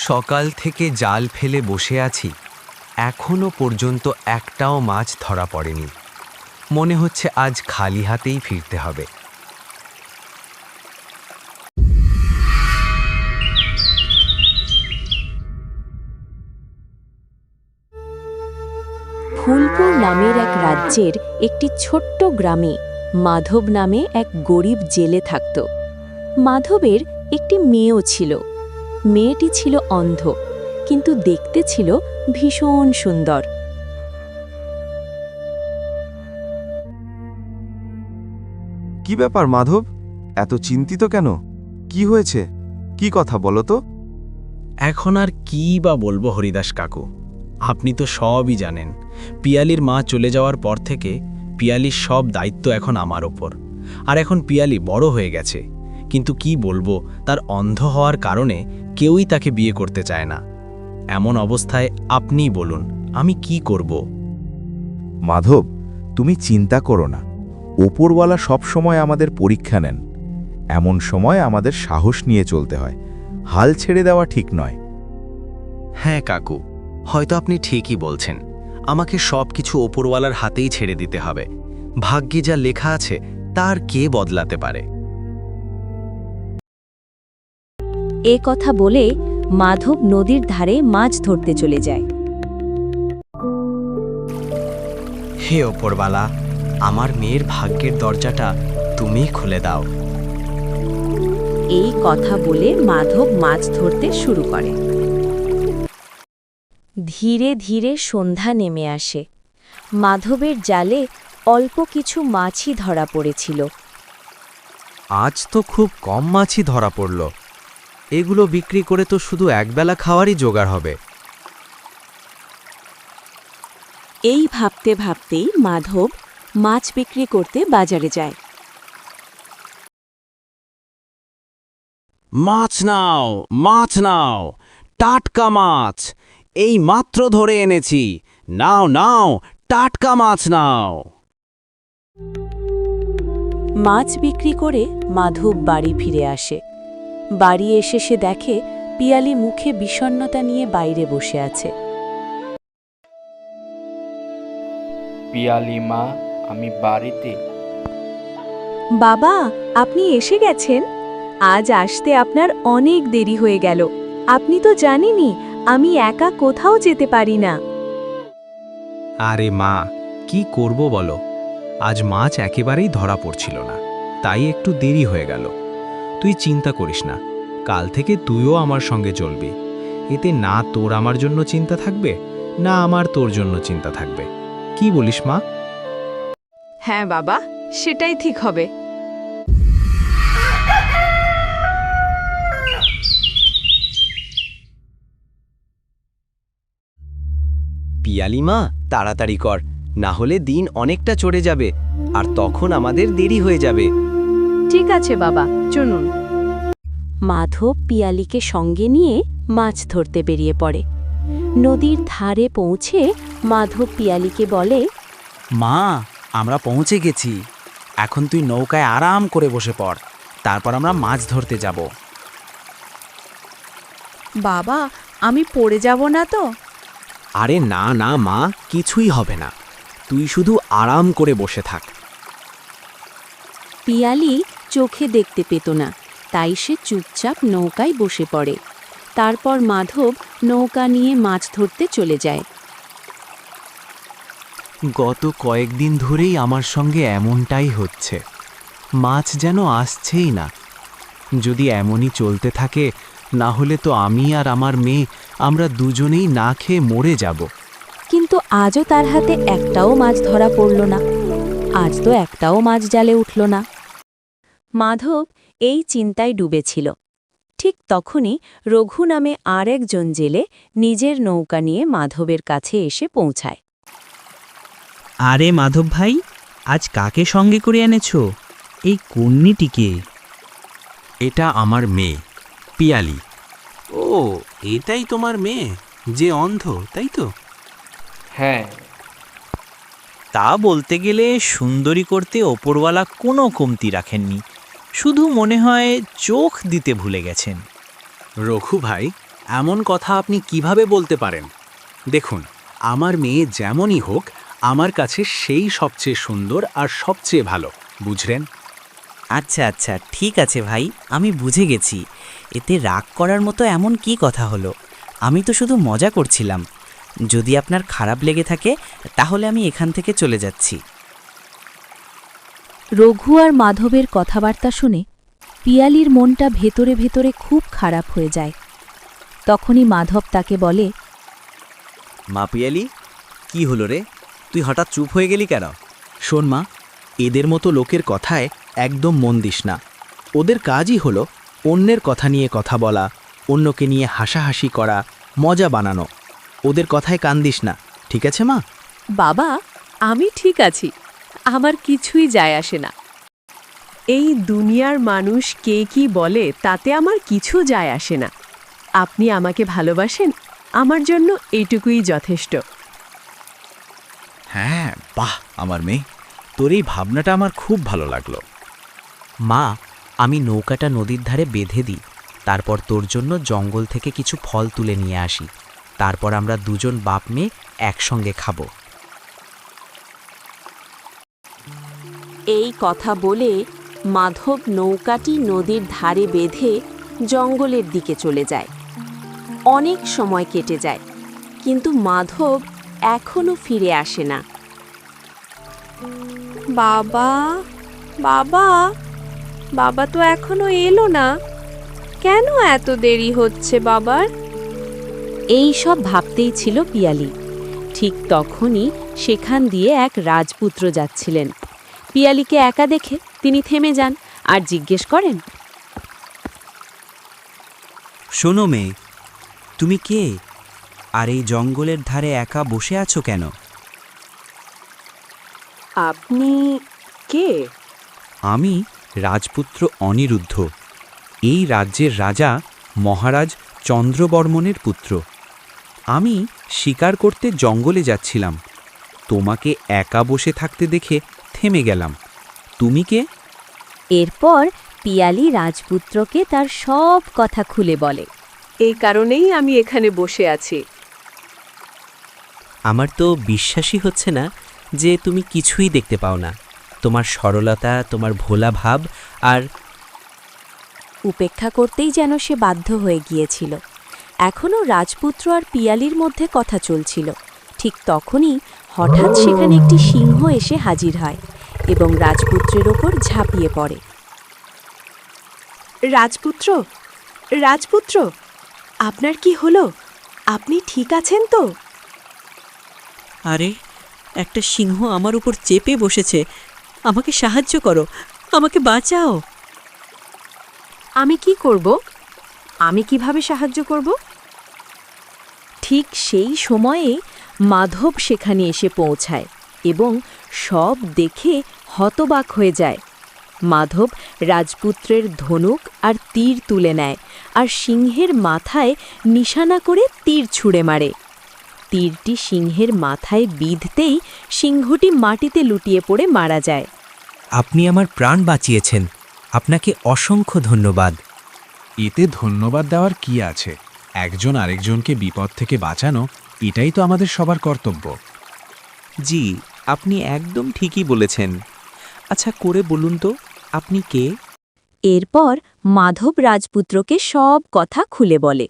সকাল থেকে জাল ফেলে বসে আছি, এখনো পর্যন্ত একটাও মাছ ধরা পড়েনি। মনে হচ্ছে আজ খালি হাতেই ফিরতে হবে। ফুলপুর নামের এক রাজ্যের একটি ছোট্ট গ্রামে মাধব নামে এক গরিব জেলে থাকত। মাধবের একটি মেয়েও ছিল। মেয়েটি ছিল অন্ধ, কিন্তু দেখতে ছিল ভীষণ সুন্দর। কি ব্যাপার মাধব, এত চিন্তিত কেন? কি হয়েছে? কি কথা বলো তো? এখন আর কী বা বলবো হরিদাস কাকু, আপনি তো সবই জানেন। পিয়ালির মা চলে যাওয়ার পর থেকে পিয়ালির সব দায়িত্ব এখন আমার ওপর। আর এখন পিয়ালি বড় হয়ে গেছে, কিন্তু কি বলবো, তার অন্ধ হওয়ার কারণে কেউই তাকে বিয়ে করতে চায় না। এমন অবস্থায় আপনিই বলুন, আমি কি করব? মাধব, তুমি চিন্তা করো না। ওপরওয়ালা সব সময় আমাদের পরীক্ষা নেন। এমন সময় আমাদের সাহস নিয়ে চলতে হয়, হাল ছেড়ে দেওয়া ঠিক নয়। হ্যাঁ কাকু, হয়তো আপনি ঠিকই বলছেন। আমাকে সব কিছু ওপরওয়ালার হাতেই ছেড়ে দিতে হবে। ভাগ্যে যা লেখা আছে তার কে বদলাতে পারে। এ কথা বলে মাধব নদীর ধারে মাছ ধরতে চলে যায়। হে ওপরওয়ালা, আমার মেয়ের ভাগ্যের দরজাটা তুমি খুলে দাও। এই কথা বলে মাধব মাছ ধরতে শুরু করে। ধীরে ধীরে সন্ধ্যা নেমে আসে। মাধবের জালে অল্প কিছু মাছই ধরা পড়েছিল। আজ তো খুব কম মাছই ধরা পড়ল। এগুলো বিক্রি করে তো শুধু একবেলা খাওয়ারই জোগাড় হবে। এই ভাবতে ভাবতেই মাধব মাছ বিক্রি করতে বাজারে যায়। মাছ নাও, মাছ নাও, টাটকা মাছ, এই মাত্র ধরে এনেছি। নাও নাও, টাটকা মাছ নাও। মাছ বিক্রি করে মাধব বাড়ি ফিরে আসে। বাড়ি এসে সে দেখে পিয়ালি মুখে বিষণ্ণতা নিয়ে বাইরে বসে আছে। পিয়ালি মা, আমি বাড়িতে। বাবা, আপনি এসে গেছেন? আজ আসতে আপনার অনেক দেরি হয়ে গেল। আপনি তো জানেনই আমি একা কোথাও যেতে পারি না। আরে মা, কি করব বলো, আজ মাছ একেবারেই ধরা পড়ছিল না, তাই একটু দেরি হয়ে গেল। তুই চিন্তা করিস না, কাল থেকে তুইও আমার সঙ্গে চলবি। এতে না তোর আমার জন্য চিন্তা থাকবে, না আমার তোর জন্য চিন্তা থাকবে। কি বলিস মা? হ্যাঁ বাবা, সেটাই ঠিক হবে। পিয়ালি মা, তাড়াতাড়ি কর, না হলে দিন অনেকটা চড়ে যাবে, আর তখন আমাদের দেরি হয়ে যাবে। ঠিক আছে বাবা, চলুন। মাধব পিয়ালিকে সঙ্গে নিয়ে মাছ ধরতে বেরিয়ে পড়ে। নদীর ধারে পৌঁছে মাধব পিয়ালিকে বলে, মা, আমরা পৌঁছে গেছি। এখন তুই নৌকায় আরাম করে বসে পড়, তারপর আমরা মাছ ধরতে যাব। বাবা, আমি পড়ে যাব না তো? আরে না না মা, কিছুই হবে না, তুই শুধু আরাম করে বসে থাক। পিয়ালি চোখে দেখতে পেত না, তাই সে চুপচাপ নৌকায় বসে পড়ে। তারপর মাধব নৌকা নিয়ে মাছ ধরতে চলে যায়। গত কয়েকদিন ধরেই আমার সঙ্গে এমনটাই হচ্ছে, মাছ যেন আসছেই না। যদি এমনই চলতে থাকে, না হলে তো আমি আর আমার মেয়ে, আমরা দুজনেই না খেয়ে মরে যাব। কিন্তু আজও তার হাতে একটাও মাছ ধরা পড়ল না। আজ তো একটাও মাছ জালে উঠল না। মাধব এই চিন্তায় ডুবেছিল। ঠিক তখনই রঘু নামে আর একজন জেলে নিজের নৌকা নিয়ে মাধবের কাছে এসে পৌঁছায়। আরে মাধব ভাই, আজ কাকে সঙ্গে করে এনেছো? এই কন্যাটিকে? এটা আমার মেয়ে পিয়ালি। ও, এটাই তোমার মেয়ে, যে অন্ধ, তাই তো? হ্যাঁ। তা বলতে গেলে সুন্দরী করতে ওপরওয়ালা কোনো কমতি রাখেননি, শুধু মনে হয় চোখ দিতে ভুলে গেছেন। রঘু ভাই, এমন কথা আপনি কিভাবে বলতে পারেন? দেখুন, আমার মেয়ে যেমনই হোক, আমার কাছে সেই সবচেয়ে সুন্দর আর সবচেয়ে ভালো, বুঝলেন? আচ্ছা আচ্ছা, ঠিক আছে ভাই, আমি বুঝে গেছি। এতে রাগ করার মতো এমন কি কথা হলো? আমি তো শুধু মজা করছিলাম। যদি আপনার খারাপ লেগে থাকে তাহলে আমি এখান থেকে চলে যাচ্ছি। রঘু আর মাধবের কথাবার্তা শুনে পিয়ালির মনটা ভেতরে ভেতরে খুব খারাপ হয়ে যায়। তখনই মাধব তাকে বলে, মা পিয়ালি, কি হলো রে? তুই হঠাৎ চুপ হয়ে গেলি কেন? শোন মা, এদের মতো লোকের কথায় একদম মন দিস না। ওদের কাজই হলো অন্যের কথা নিয়ে কথা বলা, অন্যকে নিয়ে হাসাহাসি করা, মজা বানানো। ওদের কথায় কান দিস না, ঠিক আছে মা? বাবা, আমি ঠিক আছি, আমার কিছুই যায় আসে না। এই দুনিয়ার মানুষ কে কি বলে তাতে আমার কিছু যায় আসে না। আপনি আমাকে ভালোবাসেন, আমার জন্য এইটুকুই যথেষ্ট। হ্যাঁ, বাহ আমার মেয়ে, তোর এই ভাবনাটা আমার খুব ভালো লাগলো। মা, আমি নৌকাটা নদীর ধারে বেঁধে দিই, তারপর তোর জন্য জঙ্গল থেকে কিছু ফল তুলে নিয়ে আসি। তারপর আমরা দুজন বাপ মেয়ে একসঙ্গে খাবো। এই কথা বলে মাধব নৌকাটি নদীর ধারে বেঁধে জঙ্গলের দিকে চলে যায়। অনেক সময় কেটে যায়, কিন্তু মাধব এখনো ফিরে আসে না। বাবা, বাবা, বাবা তো এখনো এলো না, কেন এত দেরি হচ্ছে বাবার? এই সব ভাবতেই ছিল পিয়ালি। ঠিক তখনই সেখান দিয়ে এক রাজপুত্র যাচ্ছিলেন। পিয়ালিকে একা দেখে তিনি থেমে যান আর জিজ্ঞেস করেন, শোনো মেয়ে, তুমি কে? আর এই জঙ্গলের ধারে একা বসে আছো কেন? আপনি কে? আমি রাজপুত্র অনিরুদ্ধ, এই রাজ্যের রাজা মহারাজ চন্দ্রবর্মনের পুত্র। আমি শিকার করতে জঙ্গলে যাচ্ছিলাম, তোমাকে একা বসে থাকতে দেখে থেমে গেলাম। তুমি কে? এরপর পিয়ালি রাজপুত্রকে তার সব কথা খুলে বলে। এই কারণেই আমি এখানে বসে আছি। আমার তো বিশ্বাসই হচ্ছে না যে তুমি কিছুই দেখতে পাও না। তোমার সরলতা, তোমার ভোলা ভাব আর উপেক্ষা করতেই যেন সে বাধ্য হয়ে গিয়েছিল। এখনও রাজপুত্র আর পিয়ালির মধ্যে কথা চলছিল। ঠিক তখনই হঠাৎ সেখানে একটি সিংহ এসে হাজির হয় এবং রাজপুত্রের ওপর ঝাঁপিয়ে পড়ে। রাজপুত্র, রাজপুত্র, আপনার কি হলো? আপনি ঠিক আছেন তো? আরে, একটা সিংহ আমার উপর চেপে বসেছে। আমাকে সাহায্য করো, আমাকে বাঁচাও। আমি কি করব? আমি কিভাবে সাহায্য করব? ঠিক সেই সময়ে মাধব সেখানে এসে পৌঁছায় এবং সব দেখে হতবাক হয়ে যায়। মাধব রাজপুত্রের ধনুক আর তীর তুলে নেয় আর সিংহের মাথায় নিশানা করে তীর ছুঁড়ে মারে। তীরটি সিংহের মাথায় বিঁধতেই সিংহটি মাটিতে লুটিয়ে পড়ে মারা যায়। আপনি আমার প্রাণ বাঁচিয়েছেন, আপনাকে অসংখ্য ধন্যবাদ। এতে ধন্যবাদ দেওয়ার কি আছে? একজন আরেকজনকে বিপদ থেকে বাঁচানো, এটাই তো আমাদের সবার কর্তব্য। জি, আপনি একদম ঠিকই বলেছেন। আচ্ছা করে বলুন তো, আপনি কে? এরপর মাধব রাজপুত্রকে সব কথা খুলে বলে।